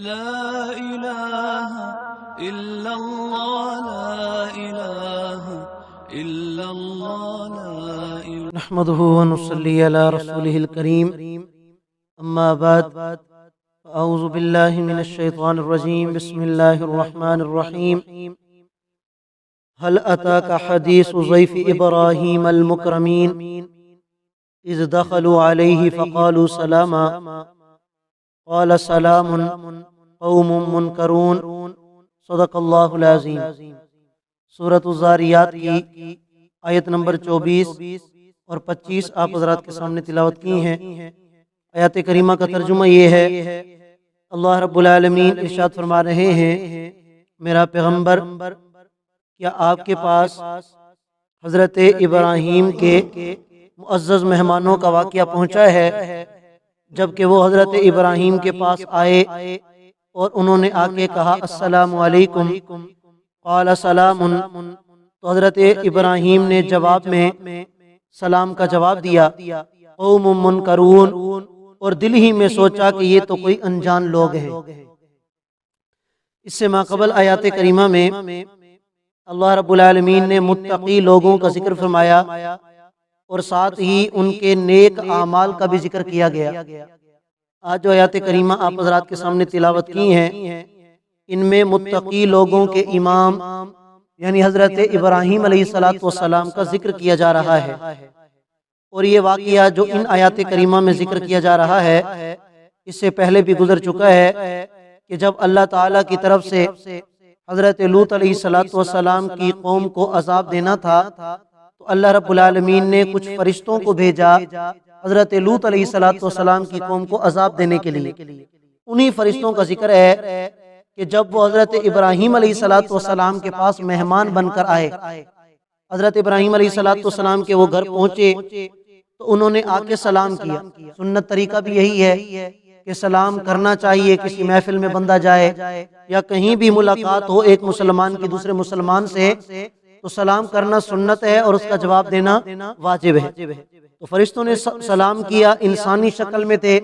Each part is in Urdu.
لا إله إلا الله لا إله إلا الله لا إله نحمده ونصلي على رسوله الكريم أما بعد أعوذ بالله من الشيطان الرجيم بسم الله الرحمن الرحيم هل أتاك حديث ضيف إبراهيم المكرمين إذ دخلوا عليه فقالوا سلاما قال سلام قوم منکرون صدق اللہ العظیم۔ سورۃ الذاریات کی آیت نمبر 24 اور 25 آپ حضرات کے سامنے تلاوت کی ہیں۔ آیات کریمہ کا ترجمہ یہ ہے، اللہ رب العالمین ارشاد فرما رہے ہیں، میرا پیغمبر کیا آپ کے پاس حضرت ابراہیم کے معزز مہمانوں کا واقعہ پہنچا ہے؟ جبکہ وہ حضرت ابراہیم کے پاس آئے اور انہوں نے آ کے کہا السلام علیکم، قال سلام، تو حضرت ابراہیم نے جواب میں سلام کا جواب دیا۔ قوم منکرون، اور دل ہی میں سوچا کہ یہ تو کوئی انجان لوگ ہیں۔ اس سے ماقبل آیات کریمہ میں اللہ رب العالمین نے متقی لوگوں کا ذکر فرمایا اور ساتھ ہی ان کے نیک اعمال کا بھی ذکر کیا گیا۔ آج جو آیات کریمہ آپ حضرات کے سامنے تلاوت کی ہیں، ان میں متقی لوگوں کے امام یعنی حضرت ابراہیم علیہ السلام کا ذکر کیا جا رہا ہے، اور یہ واقعہ جو ان آیات کریمہ میں ذکر کیا جا رہا ہے اس سے پہلے بھی گزر چکا ہے کہ جب اللہ تعالیٰ کی طرف سے حضرت لوط علیہ السلام کی قوم کو عذاب دینا تھا تو اللہ رب العالمین نے کچھ فرشتوں کو بھیجا حضرت لوط علیہ السلام کی قوم کو عذاب دینے کے لیے۔ انہی فرشتوں کا ذکر ہے کہ جب وہ حضرت ابراہیم علیہ السلام کے پاس مہمان بن کر آئے، حضرت ابراہیم علیہ السلام کے وہ گھر پہنچے تو انہوں نے آ کے سلام کیا۔ سنت طریقہ بھی یہی ہے کہ سلام کرنا چاہیے، کسی محفل میں بندہ جائے یا کہیں بھی ملاقات ہو ایک مسلمان کی دوسرے مسلمان سے تو سلام کرنا سنت ہے اور اس کا جواب دینا واجب ہے۔ تو فرشتوں نے سلام کیا، انسانی شکل میں تھے۔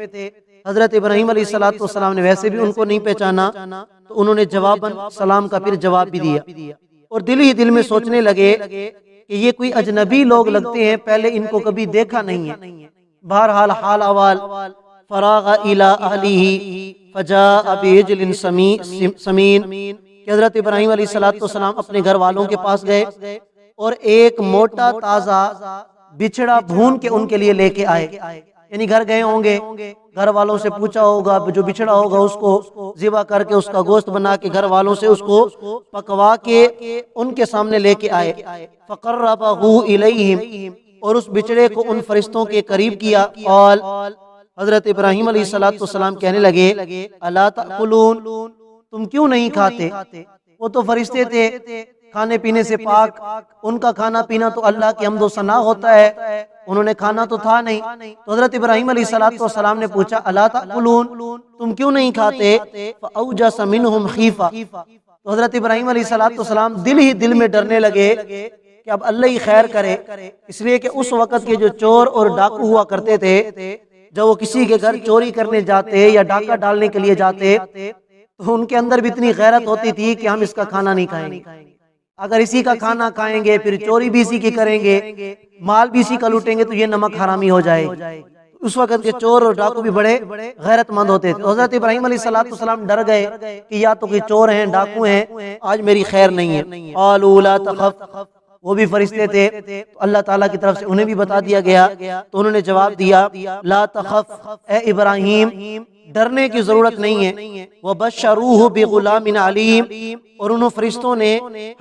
حضرت ابراہیم علیہ السلام نے ویسے بھی ان کو نہیں پہچانا تو انہوں نے جواباً سلام کا پھر جواب بھی دیا، اور دل ہی دل میں سوچنے لگے کہ یہ کوئی اجنبی لوگ لگتے ہیں، پہلے ان کو کبھی دیکھا نہیں ہے۔ بہرحال حال احوال فراغ الی اہلہ فجاء بعجل سمین کہ حضرت ابراہیم علیہ السلام اپنے گھر والوں کے پاس گئے اور ایک موٹا تازہ بچڑا بھون کے ان کے لیے لے کے آئے۔ یعنی گھر گئے ہوں گے، گھر والوں سے پوچھا ہوگا، جو بچڑا ہوگا اس کو ذبح کر کے اس کا گوشت بنا کے گھر والوں سے اس کو پکوا کے ان کے سامنے لے کے آئے۔ فقربہ الیہم، اور اس بچڑے کو ان فرشتوں کے قریب کیا۔ قال، حضرت ابراہیم علیہ السلام کہنے لگے الا تأکلون، تم کیوں نہیں کھاتے؟ وہ تو فرشتے تھے، کھانے پینے سے پاک، ان کا کھانا پینا تو اللہ کی حمد و ثنا ہوتا ہے، انہوں نے کھانا تو تھا نہیں۔ تو حضرت ابراہیم علیہ السلام نے پوچھا الا تأکلون، تم کیوں نہیں کھاتے؟ فأوجس منہم خیفہ، تو حضرت ابراہیم علیہ السلام دل ہی دل میں ڈرنے لگے کہ اب اللہ ہی خیر کرے، اس لیے کہ اس وقت کے جو چور اور ڈاکو ہوا کرتے تھے، جب وہ کسی کے گھر چوری کرنے جاتے یا ڈاکہ ڈالنے کے لیے جاتے تو ان کے اندر بھی اتنی غیرت ہوتی تھی کہ ہم اس کا کھانا نہیں کھائیں گے، اگر اسی کا کھانا کھائیں گے پھر چوری بھی اسی کی کریں گے، مال بھی اسی کا لوٹیں گے تو یہ نمک حرامی ہو جائے گی۔ اس وقت کے چور اور ڈاکو بھی بڑے غیرت مند ہوتے تھے۔ حضرت ابراہیم علیہ السلام ڈر گئے کہ یا تو کوئی چور ہیں، ڈاکو ہیں، آج میری خیر نہیں ہے۔ قالوا لا تخف، وہ بھی فرشتے تھے تو اللہ تعالیٰ کی طرف سے انہیں بھی بتا دیا گیا تو انہوں نے جواب دیا لا تخف، اے ابراہیم ڈرنے کی ضرورت نہیں ہے۔ وَبَشَّرُوهُ بِغُلَامٍ عَلِيمٍ، اور انہوں فرشتوں نے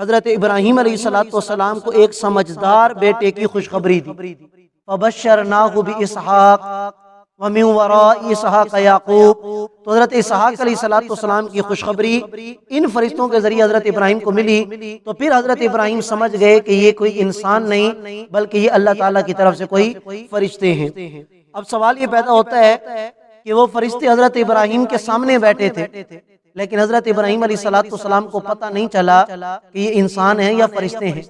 حضرت ابراہیم علیہ السلام کو ایک سمجھدار بیٹے کی خوشخبری دی۔ فَبَشَّرْنَاهُ بِإِسْحَاقَ وَمِن وَرَاءِ إِسْحَاقَ يَعْقُوبَ، تو حضرت اسحاق علیہ السلام کی خوشخبری ان فرشتوں کے ذریعے حضرت ابراہیم کو ملی، تو پھر حضرت ابراہیم سمجھ گئے کہ یہ کوئی انسان نہیں بلکہ یہ اللہ تعالیٰ کی طرف سے کوئی فرشتے ہیں۔ اب سوال یہ پیدا ہوتا ہے کہ وہ فرشتے حضرت ابراہیم کے سامنے بیٹھے تھے، لیکن حضرت ابراہیم علیہ السلام کو پتہ نہیں چلا کہ یہ انسان ہیں یا فرشتے ہیں۔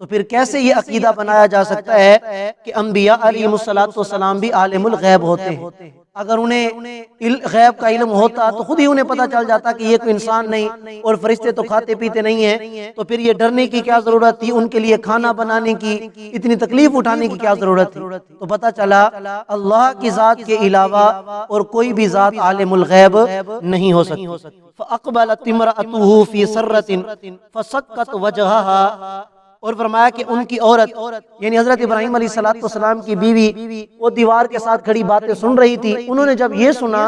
تو پھر کیسے یہ عقیدہ بنایا جا سکتا ہے کہ انبیاء علیہ السلام بھی عالم الغیب ہوتے ہیں؟ اگر انہیں غیب کا علم ہوتا تو خود ہی انہیں پتہ چل جاتا کہ یہ کوئی انسان نہیں، اور فرشتے تو کھاتے پیتے نہیں ہیں، تو پھر یہ ڈرنے کی کیا ضرورت تھی؟ ان کے لیے کھانا بنانے کی اتنی تکلیف اٹھانے کی کیا ضرورت تھی؟ تو پتہ چلا اللہ کی ذات کے علاوہ اور کوئی بھی ذات عالم الغیب نہیں ہو سکتی۔ فَأَقْبَلَتِ امْرَأَتُهُ فِي سَرَّةٍ فَسَكَّتْ وَجْهَهَا، اور فرمایا کہ ان کی عورت یعنی حضرت ابراہیم علیہ السلام کی بیوی وہ دیوار کے ساتھ کھڑی باتیں سن رہی تھی۔ انہوں نے جب یہ سنا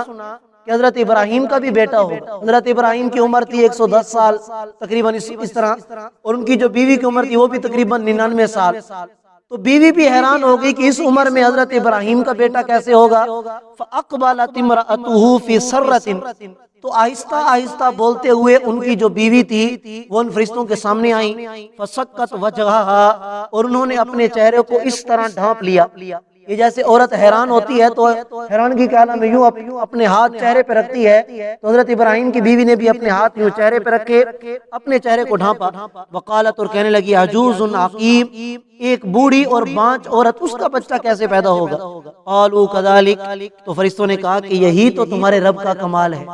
کہ حضرت ابراہیم کا بھی بیٹا ہوگا، حضرت ابراہیم کی عمر تھی 110 سال تقریباً اس طرح، اور ان کی جو بیوی کی عمر تھی وہ بھی تقریباً 99 سال، تو بیوی بھی حیران ہو گئی کہ اس عمر میں حضرت ابراہیم کا بیٹا کیسے ہوگا۔ فَأَقْبَلَتِ امْرَأَتُهُ فِي سَرَّةٍ، تو آہستہ آہستہ بولتے ہوئے ان کی جو بیوی تھی وہ ان فرشتوں کے سامنے آئیں۔ فَسَكَّتْ وَجْهَهَا، اور انہوں نے اپنے چہرے کو اس طرح ڈھانپ لیا، یہ جیسے عورت حیران ہوتی ہے تو حیرانگی کے عالم میں یوں اپنے ہاتھ چہرے پہ رکھتی ہے، تو حضرت ابراہیم کی بیوی نے بھی اپنے ہاتھ یوں چہرے پہ رکھے اپنے چہرے کو ڈھانپا۔ وقالت، اور کہنے لگی، عجوز عقیم، ایک بوڑھی اور بانج عورت، اس کا بچہ کیسے پیدا ہوگا؟ قالوا كذلك، تو فرشتوں نے کہا کہ یہی تو تمہارے رب کا کمال ہے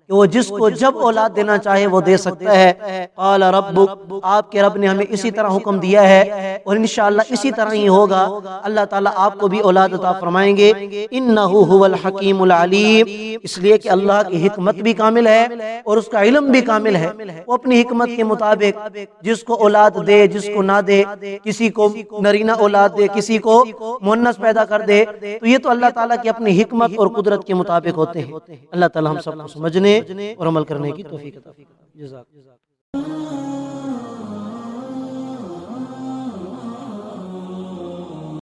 کہ وہ جس کو جب اولاد دینا چاہے وہ دے سکتا ہے۔ قال ربک، آپ کے رب نے ہمیں اسی طرح حکم دیا ہے، اور انشاءاللہ اسی طرح ہی ہوگا، اللہ تعالیٰ آپ کو بھی اولاد عطا فرمائیں گے۔ انہ هو الحکیم العلیم، اس لیے کہ اللہ کی حکمت بھی کامل ہے اور اس کا علم بھی کامل ہے، وہ اپنی حکمت کے مطابق جس کو اولاد دے، جس کو نہ دے، کسی کو نرینہ اولاد دے، کسی کو مؤنث پیدا کر دے، تو یہ تو اللہ تعالیٰ کی اپنی حکمت اور قدرت کے مطابق ہوتے ہیں۔ اللہ تعالیٰ ہم سب کو سمجھنے اور عمل کرنے کی توفیق عطا فرمائے۔ جزاک